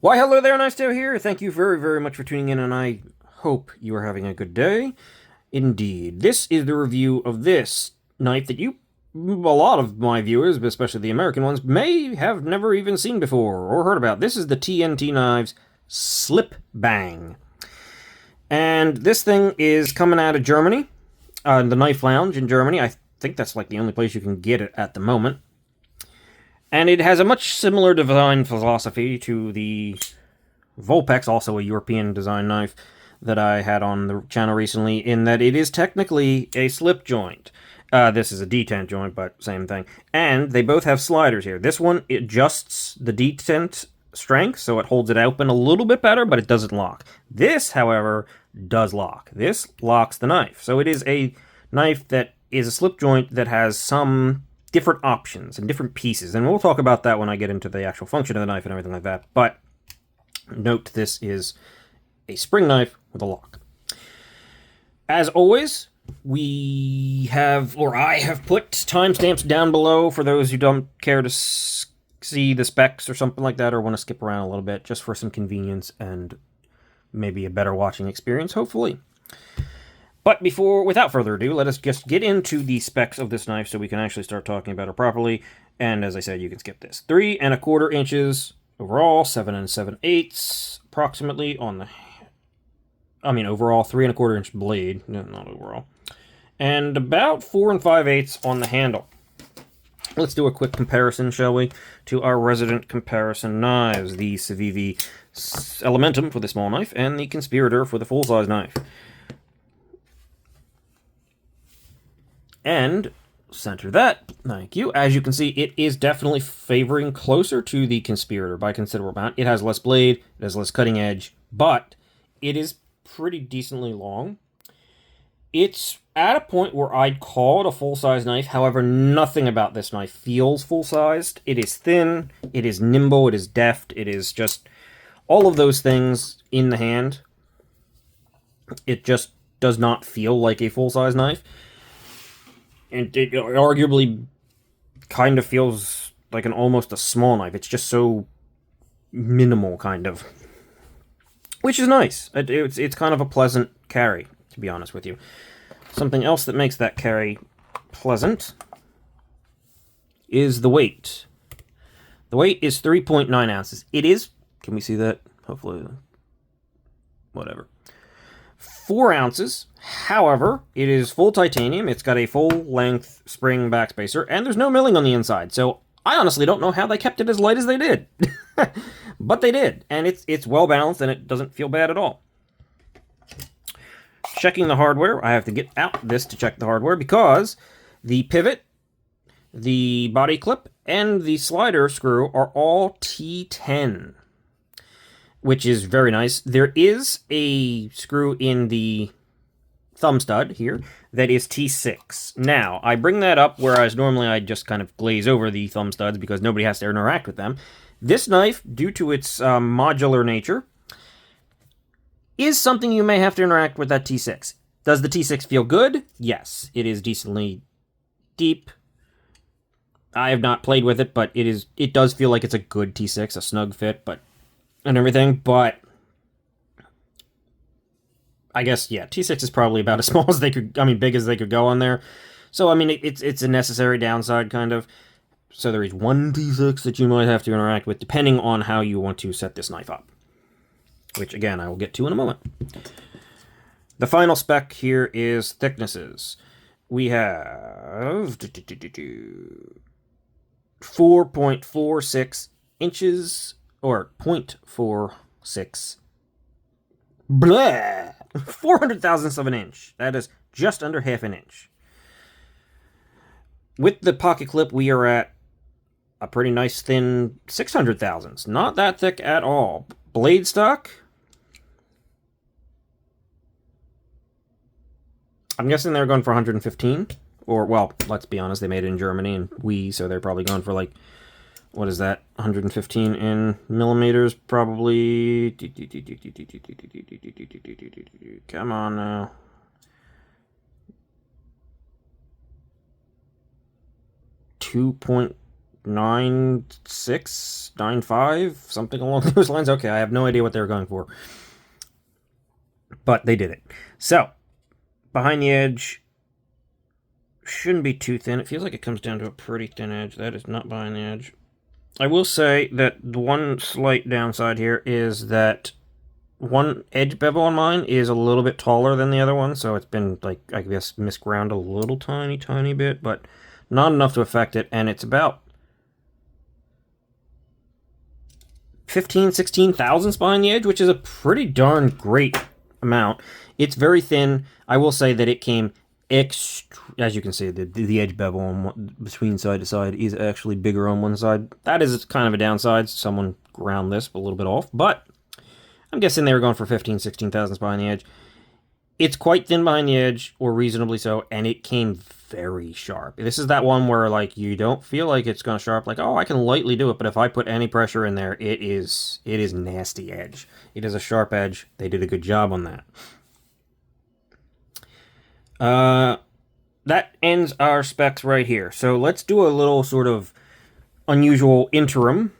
Why, hello there, Nice Tale here. Thank you very, very much for tuning in, and I hope you are having a good day. Indeed. This is the review of this knife that a lot of my viewers, especially the American ones, may have never even seen before or heard about. This is the TNT Knives Slipbang. And this thing is coming out of Germany, the Knife Lounge in Germany. I think that's like the only place you can get it at the moment. And it has a much similar design philosophy to the Volpex, also a European design knife that I had on the channel recently, in that it is technically a slip joint. This is a detent joint, but same thing. And they both have sliders here. This one adjusts the detent strength, so it holds it open a little bit better, but it doesn't lock. This, however, does lock. This locks the knife. So it is a knife that is a slip joint that has some different options and different pieces, and we'll talk about that when I get into the actual function of the knife and everything like that. But note, this is a spring knife with a lock. As always, I have put timestamps down below for those who don't care to see the specs or something like that, or want to skip around a little bit, just for some convenience and maybe a better watching experience, hopefully. But without further ado, let us just get into the specs of this knife so we can actually start talking about it properly. And as I said, you can skip this. 3¼ inches overall, 7 7/8 approximately on the... overall, 3¼ inch blade, no, not overall. And about 4 5/8 on the handle. Let's do a quick comparison, shall we, to our resident comparison knives. The Civivi Elementum for the small knife, and the Conspirator for the full-size knife. And center that. Thank you. As you can see, it is definitely favoring closer to the Conspirator by a considerable amount. It has less blade, it has less cutting edge, but it is pretty decently long. It's at a point where I'd call it a full-size knife. However, nothing about this knife feels full-sized. It is thin, it is nimble, it is deft, it is just all of those things in the hand. It just does not feel like a full-size knife. And it arguably kind of feels like almost a small knife. It's just so minimal, kind of. Which is nice. It's kind of a pleasant carry, to be honest with you. Something else that makes that carry pleasant is the weight. The weight is 3.9 ounces. It is... Can we see that? Hopefully. Whatever. 4 ounces. However, it is full titanium. It's got a full-length spring backspacer, and there's no milling on the inside. So I honestly don't know how they kept it as light as they did. But they did, and it's well-balanced, and it doesn't feel bad at all. Checking the hardware. I have to get out this to check the hardware, because the pivot, the body clip, and the slider screw are all T10. Which is very nice. There is a screw in the thumb stud here that is T6. Now, I bring that up, whereas normally I just kind of glaze over the thumb studs because nobody has to interact with them. This knife, due to its modular nature, is something you may have to interact with that T6. Does the T6 feel good? Yes. It is decently deep. I have not played with it, but it does feel like it's a good T6, a snug fit, and everything, but I guess, yeah, T6 is probably about as small as they could, big as they could go on there. So, it's a necessary downside, kind of. So there is one T6 that you might have to interact with, depending on how you want to set this knife up. Which, again, I will get to in a moment. The final spec here is thicknesses. We have 4.46 inches, or 0.46. Blah! 400 thousandths of an inch. That is just under half an inch. With the pocket clip, we are at a pretty nice thin 600 thousandths. Not that thick at all. Blade stock. I'm guessing they're going for 115. Or, well, let's be honest, they made it in Germany, and so they're probably going for, like, what is that? 115 in millimeters, probably. Come on now. 2.2 9.6, 9.5, something along those lines. Okay, I have no idea what they were going for. But they did it. So, behind the edge shouldn't be too thin. It feels like it comes down to a pretty thin edge. That is not behind the edge. I will say that the one slight downside here is that one edge bevel on mine is a little bit taller than the other one, so it's been, like, I guess, misground a little tiny bit, but not enough to affect it, and it's about 15, 16 thousandths behind the edge, which is a pretty darn great amount. It's very thin. I will say that it came as you can see, the edge bevel on between side to side is actually bigger on one side. That is kind of a downside. Someone ground this a little bit off, but I'm guessing they were going for 15, 16 thousandths behind the edge. It's quite thin behind the edge, or reasonably so, and it came very sharp. This is that one where, like, you don't feel like it's going to sharp, like, oh, I can lightly do it, but if I put any pressure in there, it is nasty edge. It is a sharp edge. They did a good job on that. That ends our specs right here. So let's do a little sort of unusual interim.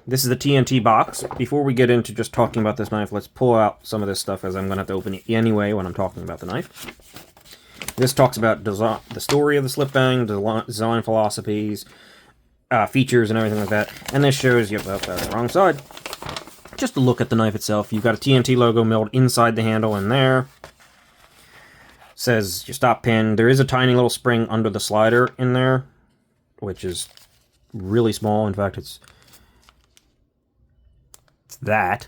This is the TNT box. Before we get into just talking about this knife, let's pull out some of this stuff, as I'm going to have to open it anyway when I'm talking about the knife. This talks about the story of the Slipbang, design philosophies, features, and everything like that. And this shows, yep, that's the wrong side. Just a look at the knife itself. You've got a TNT logo milled inside the handle in there. Says your stop pin. There is a tiny little spring under the slider in there, which is really small. In fact, it's that.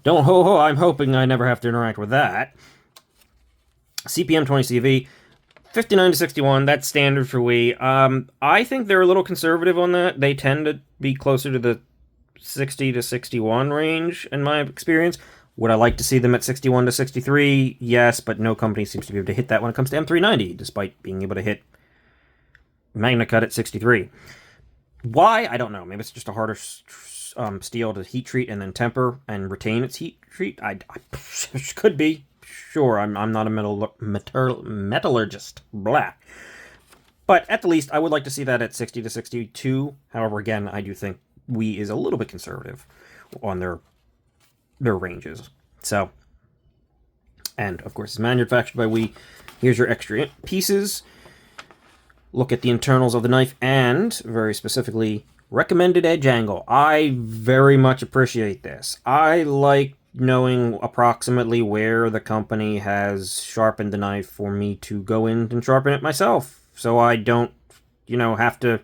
Don't ho-ho, I'm hoping I never have to interact with that. CPM 20CV, 59 to 61, that's standard for Wii. I think they're a little conservative on that. They tend to be closer to the 60 to 61 range, in my experience. Would I like to see them at 61 to 63? Yes, but no company seems to be able to hit that when it comes to M390, despite being able to hit Magna Cut at 63. Why? I don't know. Maybe it's just a harder steel to heat treat and then temper and retain its heat treat. I could be. Sure, I'm not a metallurgist. Blah. But at the least, I would like to see that at 60 to 62. However, again, I do think Wii is a little bit conservative on their ranges. So, and of course, it's manufactured by Wii. Here's your extra pieces. Look at the internals of the knife and, very specifically, recommended edge angle. I very much appreciate this. I like knowing approximately where the company has sharpened the knife for me to go in and sharpen it myself, so I don't, have to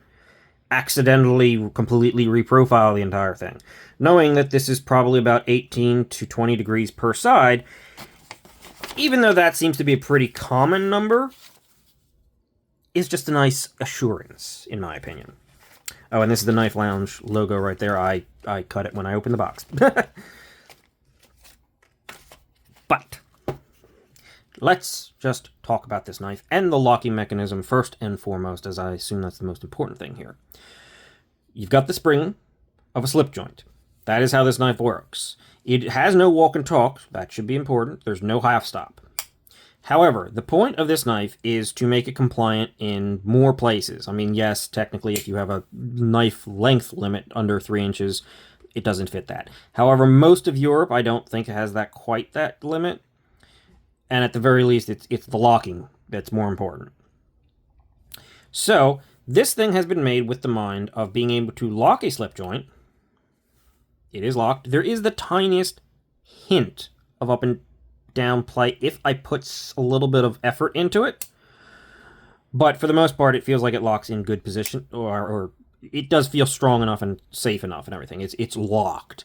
accidentally completely reprofile the entire thing. Knowing that this is probably about 18 to 20 degrees per side, even though that seems to be a pretty common number, is just a nice assurance, in my opinion. Oh, and this is the Knife Lounge logo right there. I cut it when I opened the box. But let's just talk about this knife and the locking mechanism first and foremost, as I assume that's the most important thing here. You've got the spring of a slip joint. That is how this knife works. It has no walk and talk. That should be important. There's no half stop. However, the point of this knife is to make it compliant in more places. I mean, yes, technically, if you have a knife length limit under 3 inches, it doesn't fit that. However, most of Europe, I don't think has quite that limit. And at the very least, it's the locking that's more important. So, this thing has been made with the mind of being able to lock a slip joint. It is locked. There is the tiniest hint of up and down play if I put a little bit of effort into it. But for the most part, it feels like it locks in good position, or it does feel strong enough and safe enough and everything. It's locked.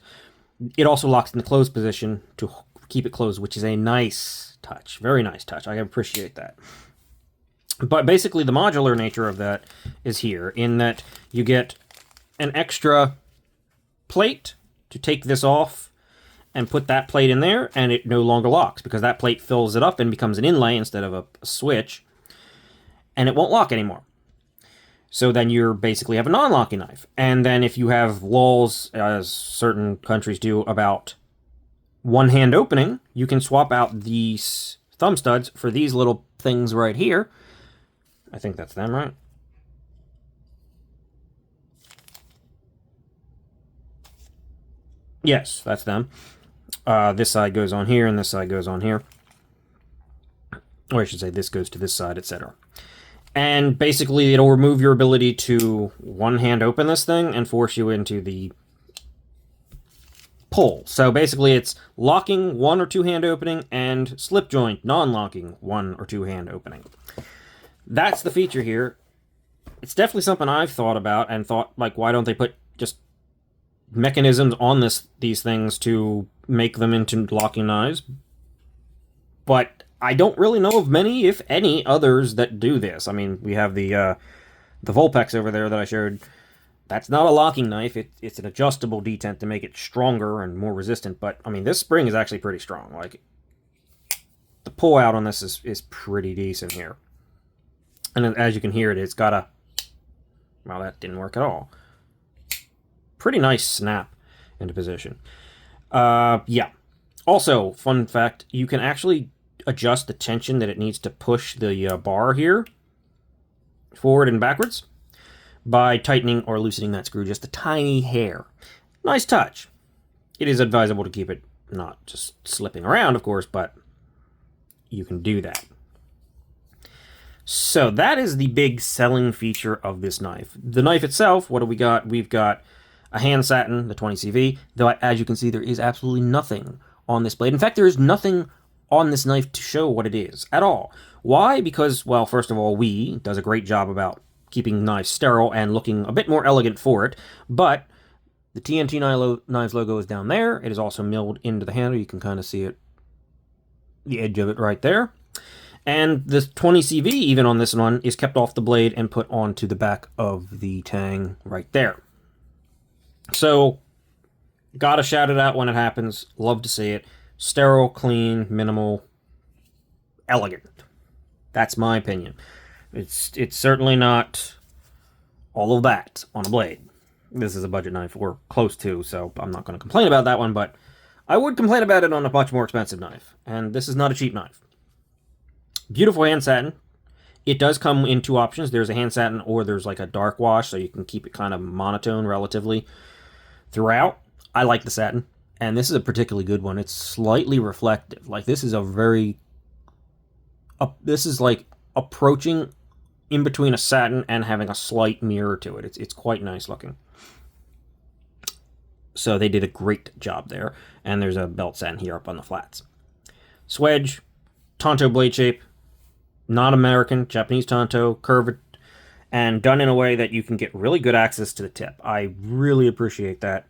It also locks in the closed position to keep it closed, which is a nice touch. Very nice touch. I appreciate that. But basically, the modular nature of that is here, in that you get an extra plate to take this off and put that plate in there, and it no longer locks, because that plate fills it up and becomes an inlay instead of a switch, and it won't lock anymore. So then you basically have a non-locking knife. And then if you have laws, as certain countries do, about one-hand opening, you can swap out these thumb studs for these little things right here. I think that's them, right? Yes, that's them. This side goes on here, and this side goes on here. Or I should say this goes to this side, etc. And basically, it'll remove your ability to one-hand open this thing and force you into the pull. So basically, it's locking one or two-hand opening and slip joint, non-locking one or two-hand opening. That's the feature here. It's definitely something I've thought about and thought, like, why don't they put just mechanisms on these things to make them into locking knives? But I don't really know of many, if any, others that do this. I mean, we have the Vulpex over there that I showed. That's not a locking knife. It's an adjustable detent to make it stronger and more resistant. But, I mean, this spring is actually pretty strong. Like, the pull out on this is pretty decent here. And as you can hear, it's got a... Well, that didn't work at all. Pretty nice snap into position. Yeah. Also, fun fact, you can actually adjust the tension that it needs to push the bar here forward and backwards by tightening or loosening that screw just a tiny hair. Nice touch. It is advisable to keep it not just slipping around, of course, but you can do that. So that is the big selling feature of this knife. The knife itself, what do we got? We've got a hand satin, the 20CV, though as you can see, there is absolutely nothing on this blade. In fact, there is nothing on this knife to show what it is at all. Why? Because, well, first of all, does a great job about keeping knives sterile and looking a bit more elegant for it, but the TNT Knives logo is down there. It is also milled into the handle. You can kind of see it, the edge of it right there. And the 20CV, even on this one, is kept off the blade and put onto the back of the tang right there. So, gotta shout it out when it happens. Love to see it. Sterile, clean, minimal, elegant. That's my opinion. It's certainly not all of that on a blade. This is a budget knife, or close to, so I'm not going to complain about that one, but I would complain about it on a much more expensive knife. And this is not a cheap knife. Beautiful hand satin. It does come in two options. There's a hand satin or there's like a dark wash, so you can keep it kind of monotone relatively throughout. I like the satin, and this is a particularly good one. It's slightly reflective. Like, this is this is like approaching in between a satin and having a slight mirror to it. It's quite nice looking. So they did a great job there. And there's a belt satin here up on the flats. Swedge, Tonto blade shape, not American, Japanese Tonto, curved, and done in a way that you can get really good access to the tip. I really appreciate that.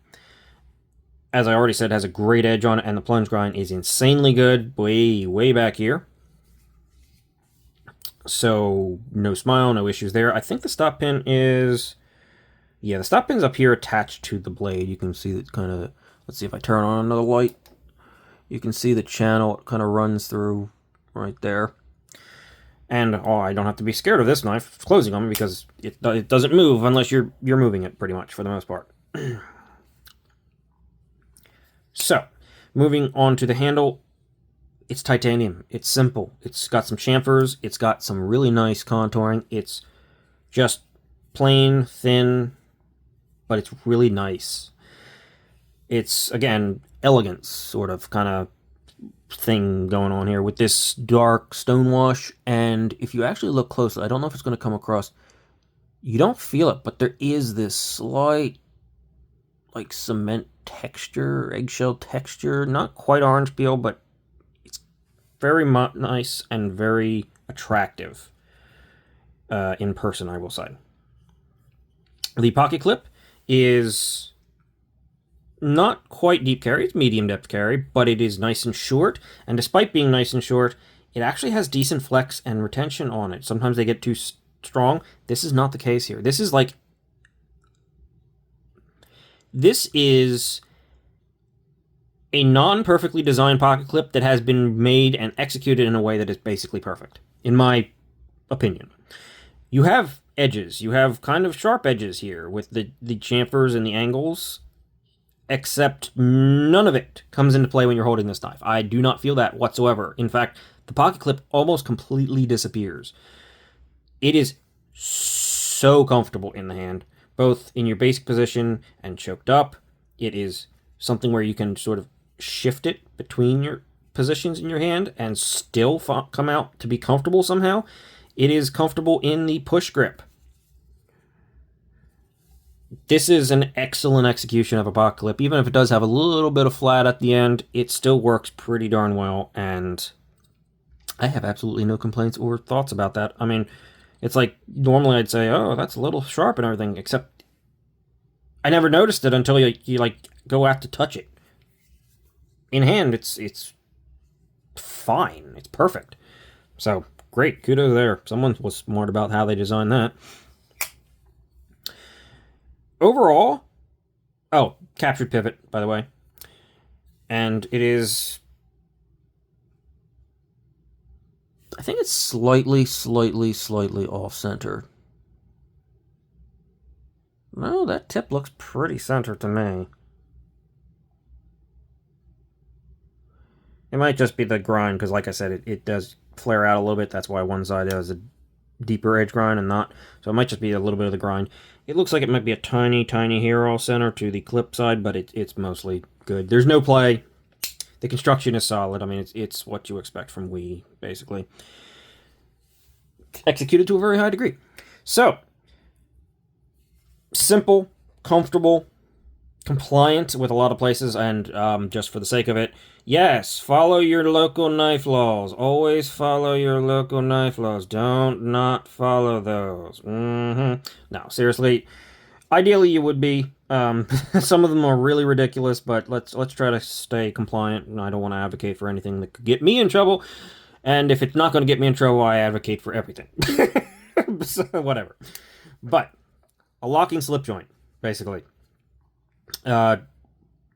As I already said, it has a great edge on it, and the plunge grind is insanely good, way back here. So, no smile, no issues there. I think the stop pin is... Yeah, the stop pin's up here attached to the blade. You can see that kind of... Let's see if I turn on another light. You can see the channel kind of runs through right there. And, I don't have to be scared of this knife closing on me because it doesn't move unless you're moving it pretty much for the most part. So, moving on to the handle. It's titanium. It's simple. It's got some chamfers. It's got some really nice contouring. It's just plain, thin, but it's really nice. It's, again, elegance sort of kind of thing going on here with this dark stonewash. And if you actually look closely, I don't know if it's going to come across. You don't feel it, but there is this slight, like, cement texture, eggshell texture. Not quite orange peel, but very nice and very attractive in person, I will say. The pocket clip is not quite deep carry. It's medium depth carry, but it is nice and short. And despite being nice and short, it actually has decent flex and retention on it. Sometimes they get too strong. This is not the case here. This is a non-perfectly designed pocket clip that has been made and executed in a way that is basically perfect, in my opinion. You have edges. You have kind of sharp edges here with the chamfers and the angles, except none of it comes into play when you're holding this knife. I do not feel that whatsoever. In fact, the pocket clip almost completely disappears. It is so comfortable in the hand, both in your basic position and choked up. It is something where you can sort of shift it between your positions in your hand and still come out to be comfortable somehow. It is comfortable in the push grip. This is an excellent execution of a pocket clip. Even if it does have a little bit of flat at the end, it still works pretty darn well, and I have absolutely no complaints or thoughts about that. I mean, it's like, normally I'd say, oh, that's a little sharp and everything, except I never noticed it until you like, go out to touch it. In hand, it's fine. It's perfect. So, great. Kudos there. Someone was smart about how they designed that. Overall, oh, captured pivot, by the way. And it is, I think it's slightly off-center. No, that tip looks pretty centered to me. It might just be the grind, because like I said, it does flare out a little bit. That's why one side has a deeper edge grind and not. So it might just be a little bit of the grind. It looks like it might be a tiny hair all center to the clip side, but it's mostly good. There's no play. The construction is solid. I mean, it's what you expect from Wii, basically. Executed to a very high degree. So, simple, comfortable, compliant with a lot of places, and just for the sake of it, yes, follow your local knife laws. Always follow your local knife laws. Don't not follow those. No, seriously, ideally you would be. Some of them are really ridiculous, but let's try to stay compliant, and I don't want to advocate for anything that could get me in trouble, and if it's not going to get me in trouble, I advocate for everything. So, whatever. But, a locking slip joint, basically.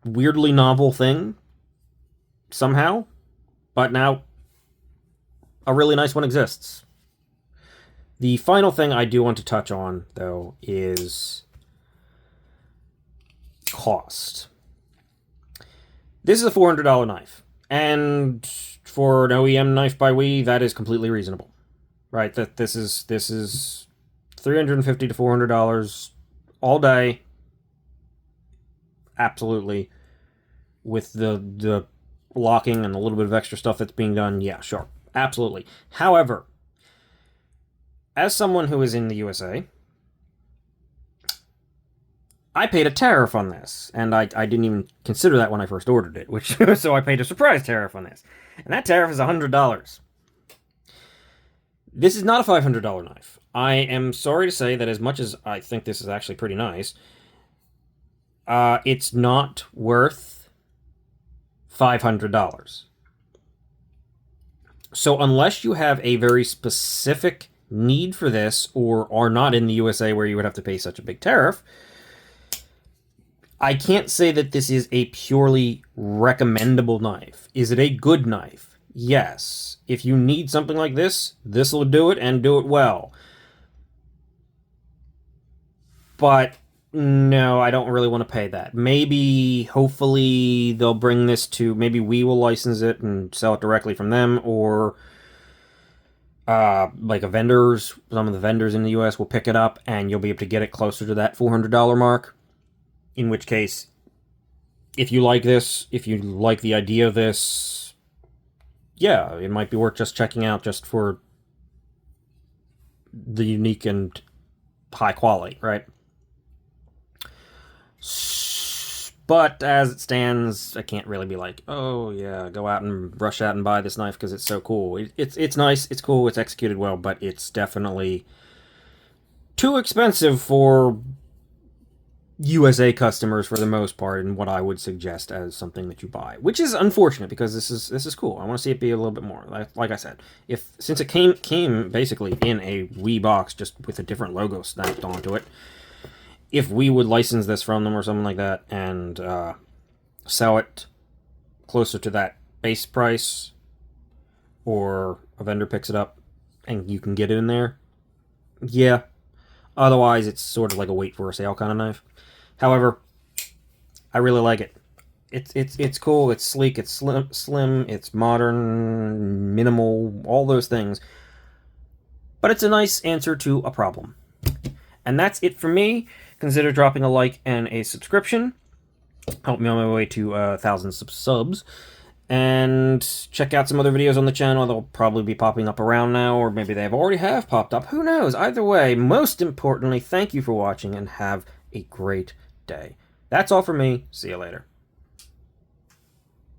Weirdly novel thing, somehow, but now a really nice one exists. The final thing I do want to touch on, though, is cost. This is a $400 knife, and for an OEM knife by Wii, that is completely reasonable, right? That this is $350 to $400 all day. Absolutely. With the locking and a little bit of extra stuff that's being done, yeah, sure. Absolutely. However, as someone who is in the USA, I paid a tariff on this, and I didn't even consider that when I first ordered it, which so I paid a surprise tariff on this. And that tariff is $100. This is not a $500 knife. I am sorry to say that as much as I think this is actually pretty nice, it's not worth $500. So unless you have a very specific need for this, or are not in the USA where you would have to pay such a big tariff, I can't say that this is a purely recommendable knife. Is it a good knife? Yes. If you need something like this, this will do it, and do it well. But no, I don't really want to pay that. Maybe, hopefully, they'll bring this to, maybe we will license it and sell it directly from them, or like some of the vendors in the US will pick it up, and you'll be able to get it closer to that $400 mark. In which case, if you like this, if you like the idea of this, yeah, it might be worth just checking out just for the unique and high quality, right? But as it stands, I can't really be like, oh yeah, go out and rush out and buy this knife because it's so cool. It's nice, it's cool, it's executed well, but it's definitely too expensive for USA customers for the most part, and what I would suggest as something that you buy, which is unfortunate because this is cool. I want to see it be a little bit more. Like I said, since it came basically in a Wii box just with a different logo snapped onto it, if we would license this from them or something like that and sell it closer to that base price, or a vendor picks it up and you can get it in there, yeah. Otherwise, it's sort of like a wait for a sale kind of knife. However, I really like it. It's cool, it's sleek, it's slim, it's modern, minimal, all those things. But it's a nice answer to a problem. And that's it for me. Consider dropping a like and a subscription. Help me on my way to 1,000 subs. And check out some other videos on the channel. They'll probably be popping up around now, or maybe they already have popped up. Who knows? Either way, most importantly, thank you for watching and have a great day. That's all for me. See you later.